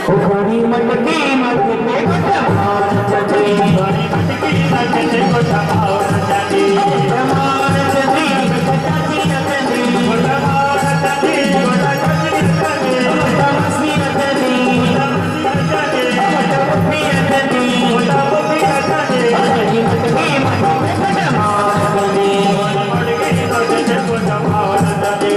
खरी मटकी मटके गोटा भाव चटे खरी मटकी मटके गोटा भाव चटे मार चटी चटी चटी गोटा भाव चटे गोटा चटी चटी गोटा मस्ती चटी गोटा पप्पी चटी गोटा पप्पी चटी खरी मटकी मटके गोटा भाव चटे मटकी मटके गोटा भाव चटे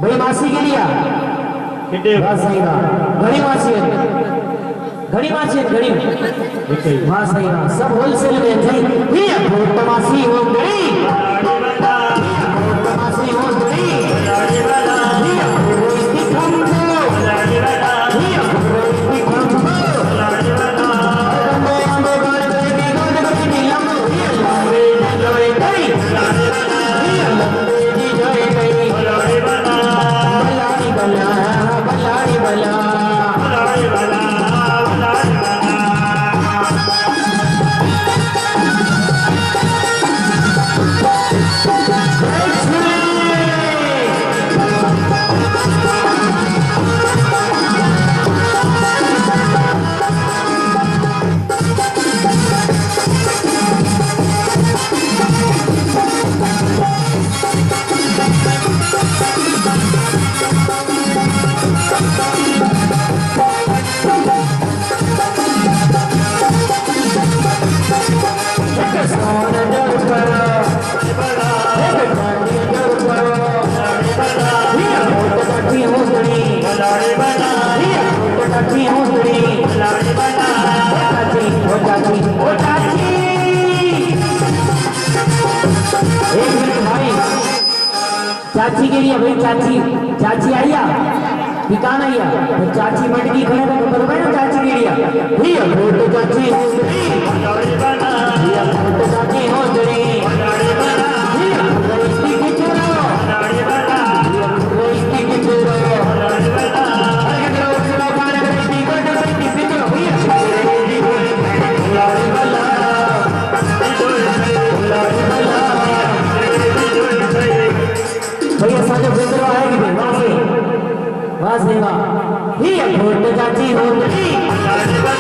भाई मासी के लिया सही रहा घड़ी मासी है घड़ी मासी है घड़ी हाँ सही रहा सब होलसेल में जी मासी हो घड़ी मासी हो घड़ी चाची के लिए भाई चाची आइया ठिकाना आइया चाची मटकी खड़े तो बरोबर ना चाची के लिए भैया फोटो चाची हो जड़ी भैया साजो बेंद्रो आएगी भाई वाह से वाह ही फोटो चाची हो गई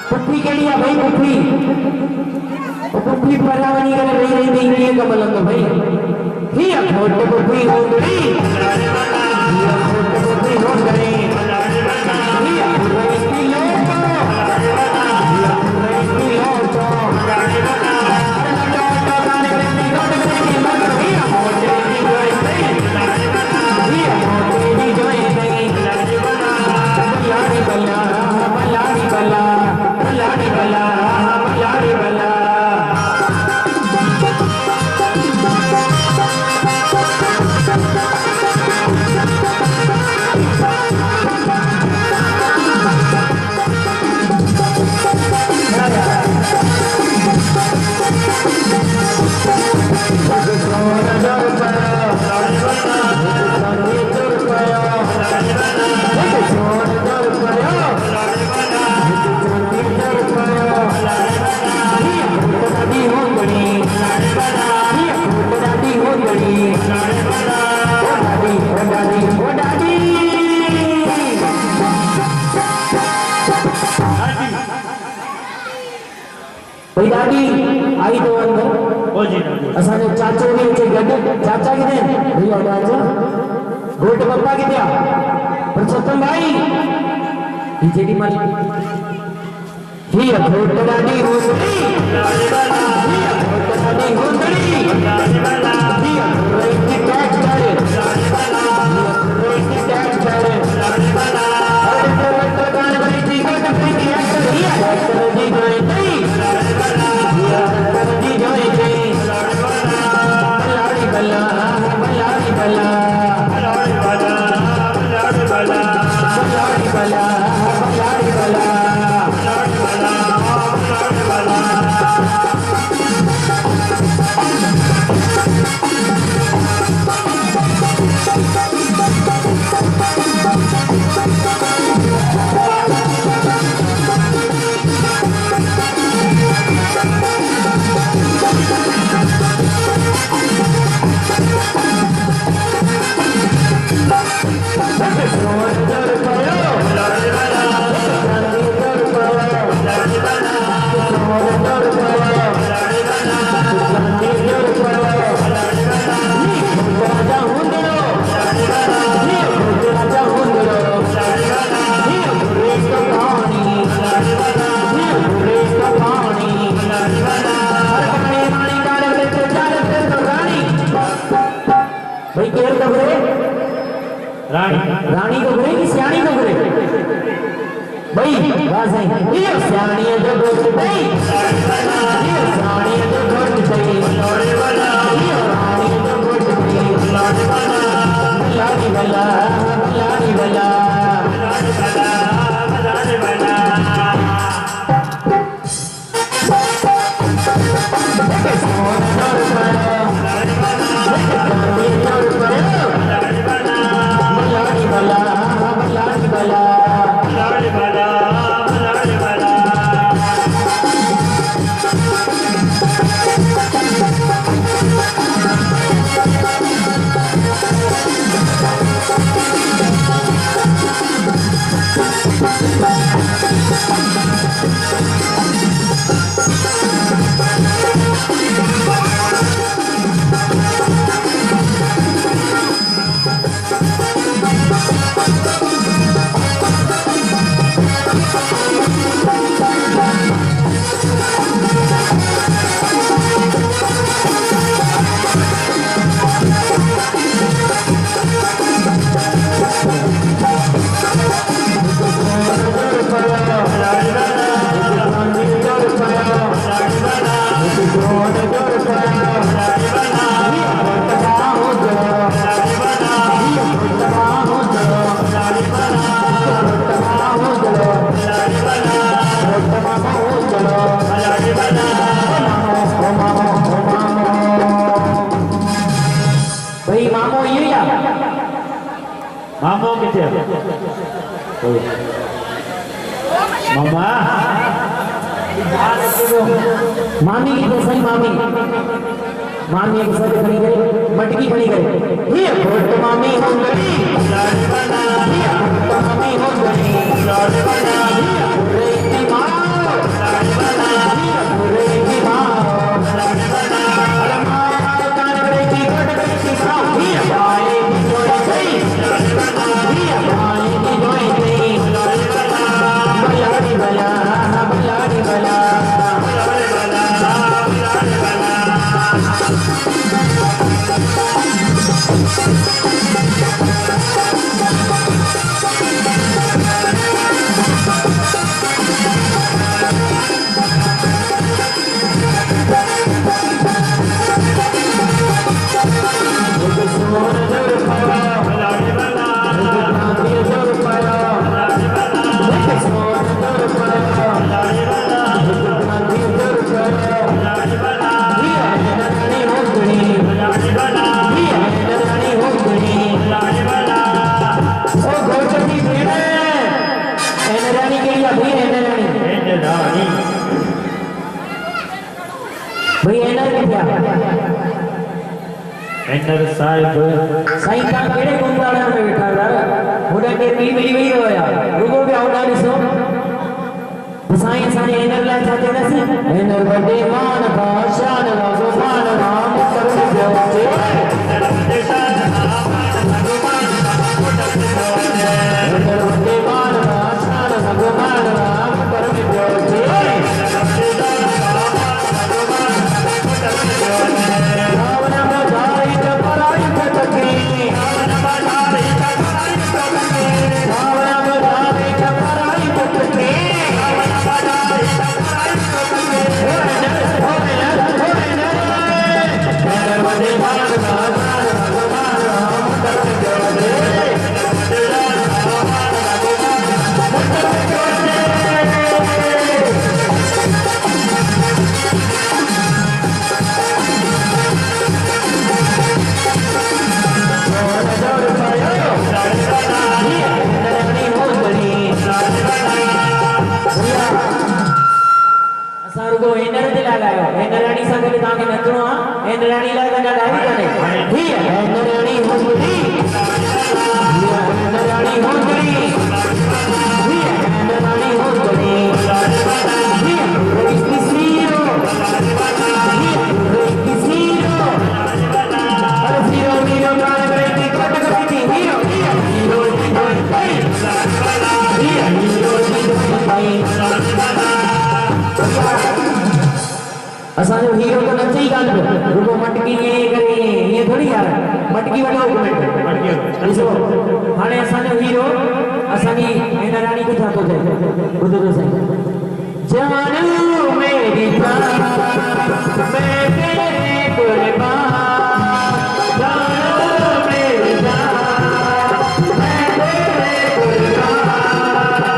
पुप्पी के लिए भाई पुप्पी पर्यावरण के लिए नहीं है कमल भाई ही फोटो पुप्पी हो गई फोटो पुप्पी हो गई दादी आई तो अंदर असाने चाचो के चे गड चाचा किथे भैया चाचा गोट पप्पा किथे परसोत्तम भाई ई जेडी माल ही गोट दादी हो गई ही गोट दादी हो गई ही केर तो करे रानी रानी तो करे कि सियाणी तो करे भाई वाह सही ये सियाणी तो गोट भाई ये सियाणी तो गोट भाई लोड़े वाला ये रानी तो गोट भाई लोड़े वाला लाड़ी वाला लाड़ी वाला लोड़े वाला लोड़े वाला मामो किथे मामा मामी की तो सही मामी मामी के साथ खड़ी गई मटकी खड़ी गई ये भोट मामी हो गई ये भोट मामी हो गई रे की मां रे की मां अरे मां कान रे की कोट की मां ये भाई जोई गई ये भाई की जोई गई बलाड़ी बला बलाड़ी बला एनर साहिब साईं का केड़े गुंदाड़ा में बैठा यार होड़ा के पी मिली वही हो यार रुको भी आवड़ा दिसो साईं साने एनर ला चाहते नसी एनर बड़े मान भाषान लागो मान राम करुण जोते एनर बड़े मान भाषान लागो मान राम करुण जोते असांजो हीरो तो नचे ई कान पियो रुगो मटकी ये करे ये थोड़ी यार मटकी वठो हिकु मिंट ॾिसो हाणे असांजो हीरो असांजी हिन राणी खे छा थो चए ॿुधो तो सही जानू मेरी जान मैं तेरे कुर्बान जानू मेरी जान मैं तेरे कुर्बान मेरा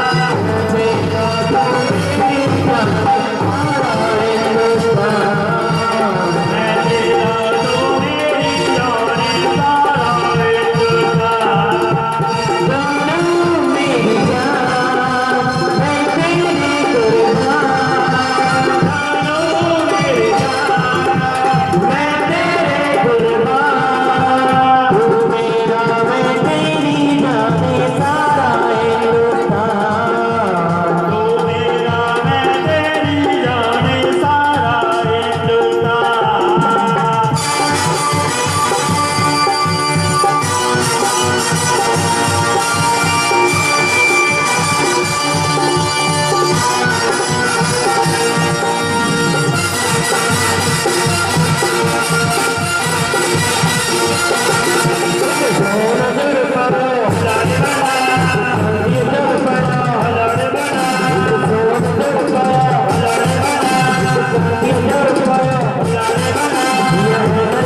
तेरी जान हमारा हिंदुस्तान मैं तेरा तू मेरी जान सारा हिंदुस्तान जानू मेरी जान मैं तेरी कुर्बान जानू मेरी जान मैं तेरे कुर्बान तू मेरा मैं तेरी जाने सारा हिंदुस्तान तू मेरा मैं तेरी जान सारा हिंदुस्तान नजर पड़ो लाड बना ये जग पड़ो लाड बना नजर पड़ो लाड बना ये जग पड़ो लाड बना ये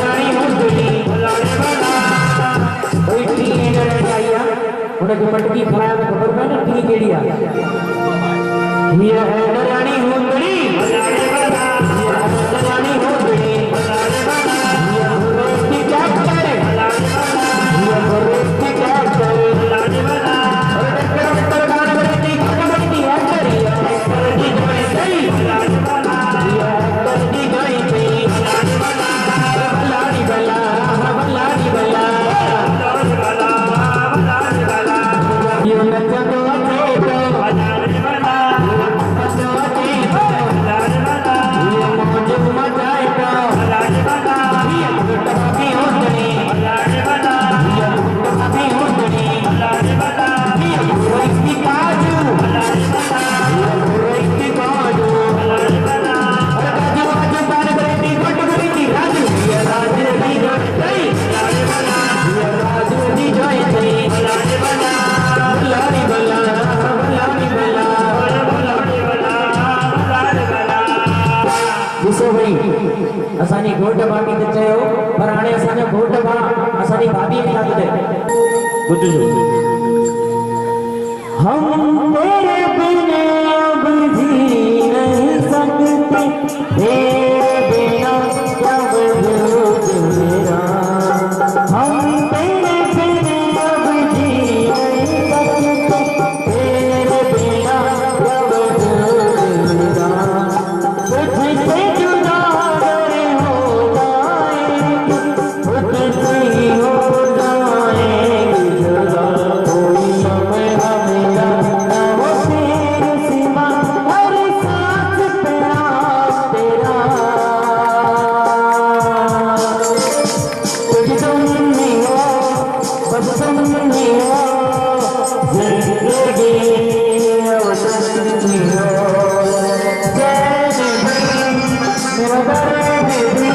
रानी मुंदड़ी लाड बना कोई टी एनर्जी आया उनके मटकी खराब खबर पए न टी केड़ी आ ये है रानी मुंदड़ी लाड बना ये है रानी मुंदड़ी लाड बना ये रोस्टी क्या करे लाड बना ये रोस्टी क्या करे लाड बना और गान बरती कबड्डी है करी कबड्डी जोई सही लाड बना ये कबड्डी जोई सही लाड बना बल्लाड़ी बल्ला बल्लाड़ी बल्ला लाड बना लाड बना ये नचतो चेतो लाड बना नचतो चेतो लाड बना ये मौज मचाए तो लाड बना ये गुटकी उतनी लाड बना ये गुटकी उतनी लाड बना ये रोस्टी काजू लाड बना ये रोस्टी काजू लाड बना राजू राजू पान बरती गुट बरती राजू ये राजू दी जोई सही लाड बना ये राजू दी जोई सही लाड बना बल्लाड़ी बल्ला बल्लाड़ी बल्ला लाड बना लाड बना ॾिसो भई असांजी घोट भाभी त चयो पर हाणे असांजो घोट भाउ असांजी भाभी खे छा थो चए ॿुधजो हम तेरे बिना अब जी नहीं सकते तेरे बिना क्या वजूद मेरा हम तेरे बिना अब जी नहीं सकते तेरे बिना क्या वजूद मेरा तुझसे जुदा अगर हो जाएंगे तुझसे ही हो जाएंगे जुदा कोई न मेरा ना वो तेरे सिवा हर सांस पे नाम तेरा कुछ तुम नहीं हो बस तुम नहीं हो जिंदगी अब तुम नहीं हो चैन भी मेरा दर्द भी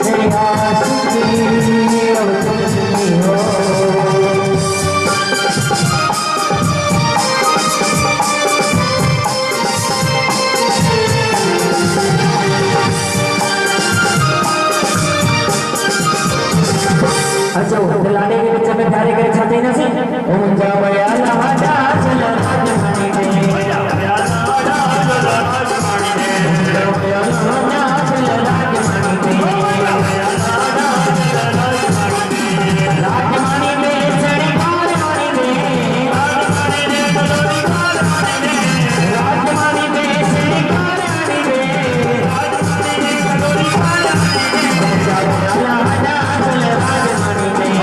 मेरी आशिकी अब तुम नहीं हो अच्छा दिलाने के विच में प्यारे करे छा चईंदा सी ओम जा वया लहजा चल राजमणी में वया लहजा चल राजमणी में राजमणी में चढ़ी कारमणी में राजमणी में चढ़ी कारमणी में राजमणी में चढ़ी कारमणी में जा वया लहजा चल राजमणी में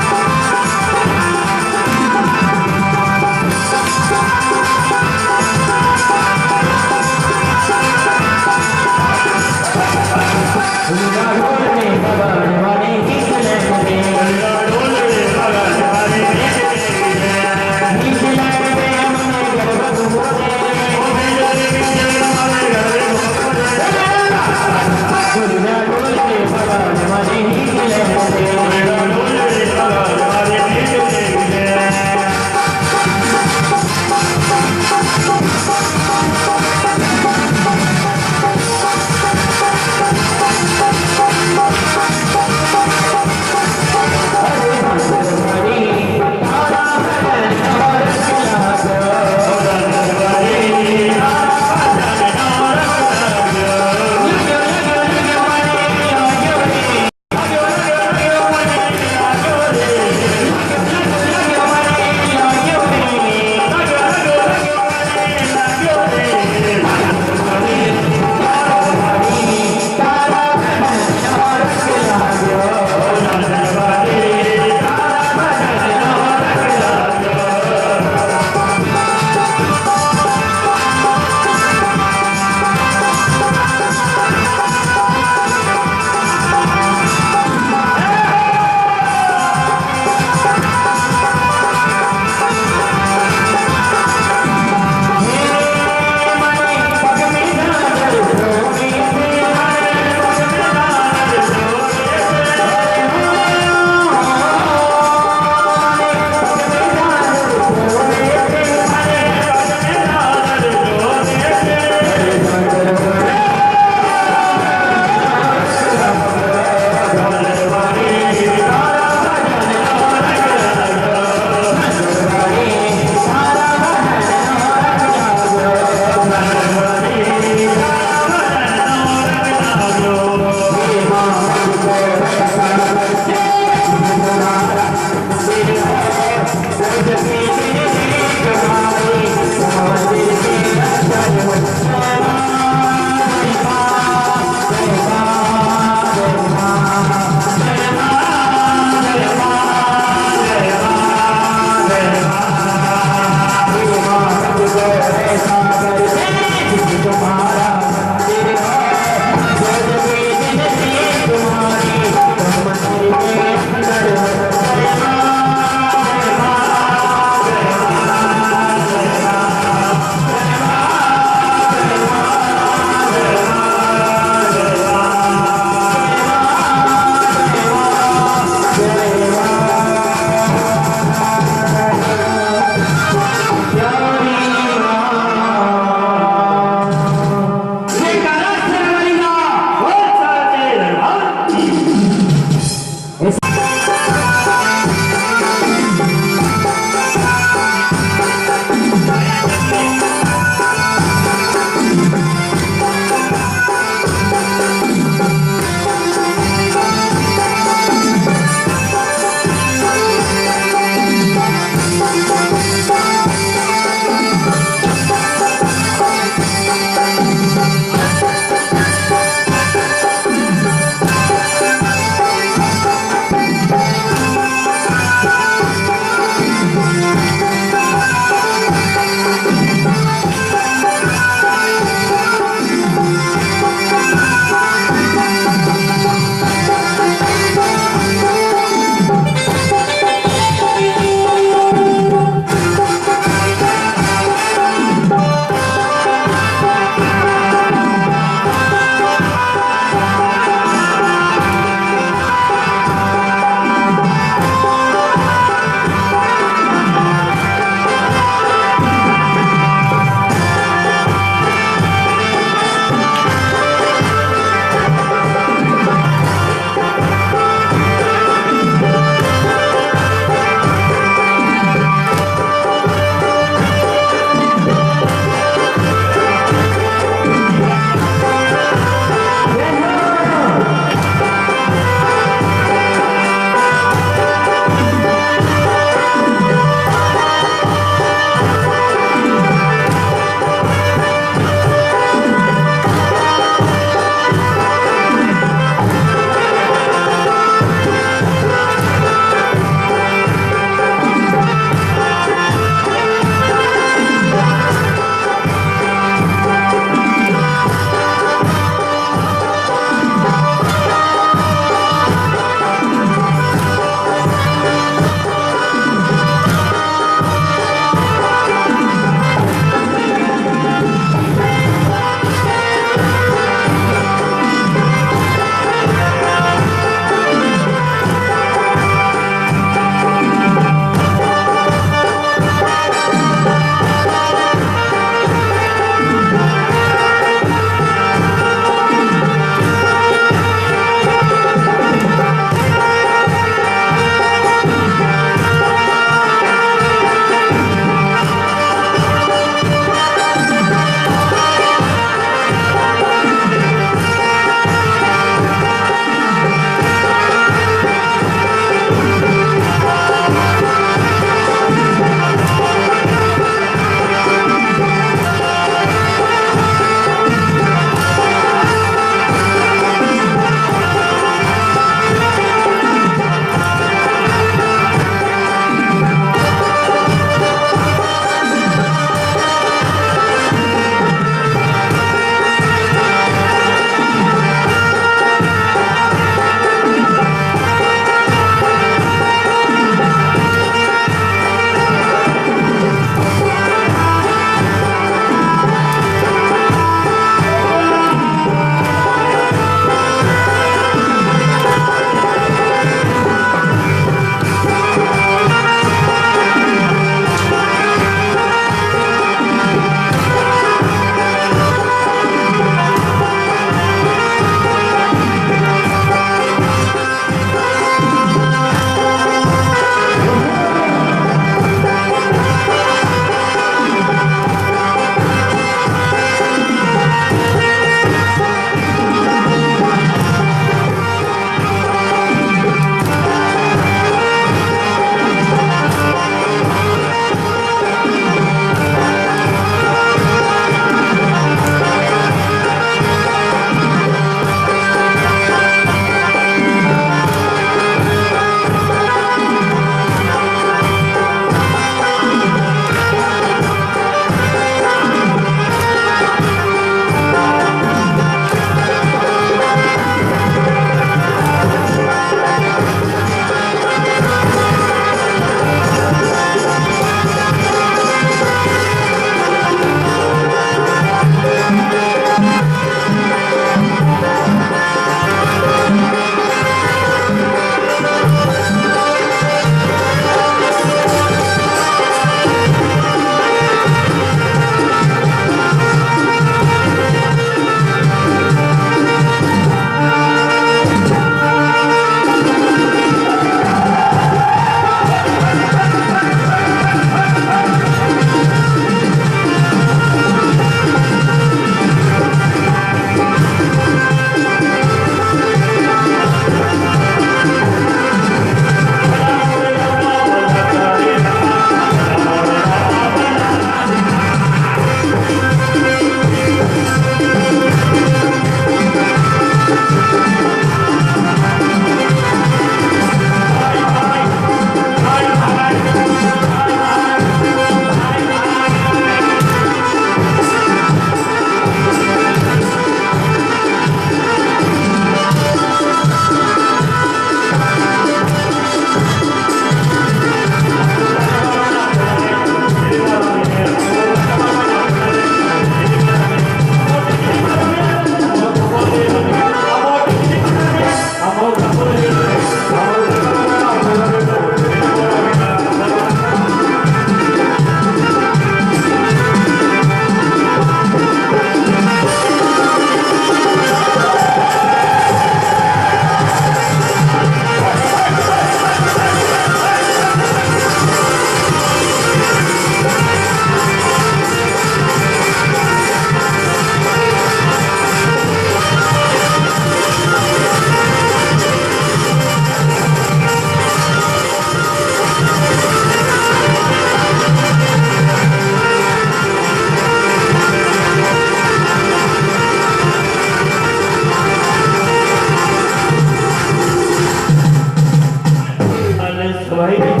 भाई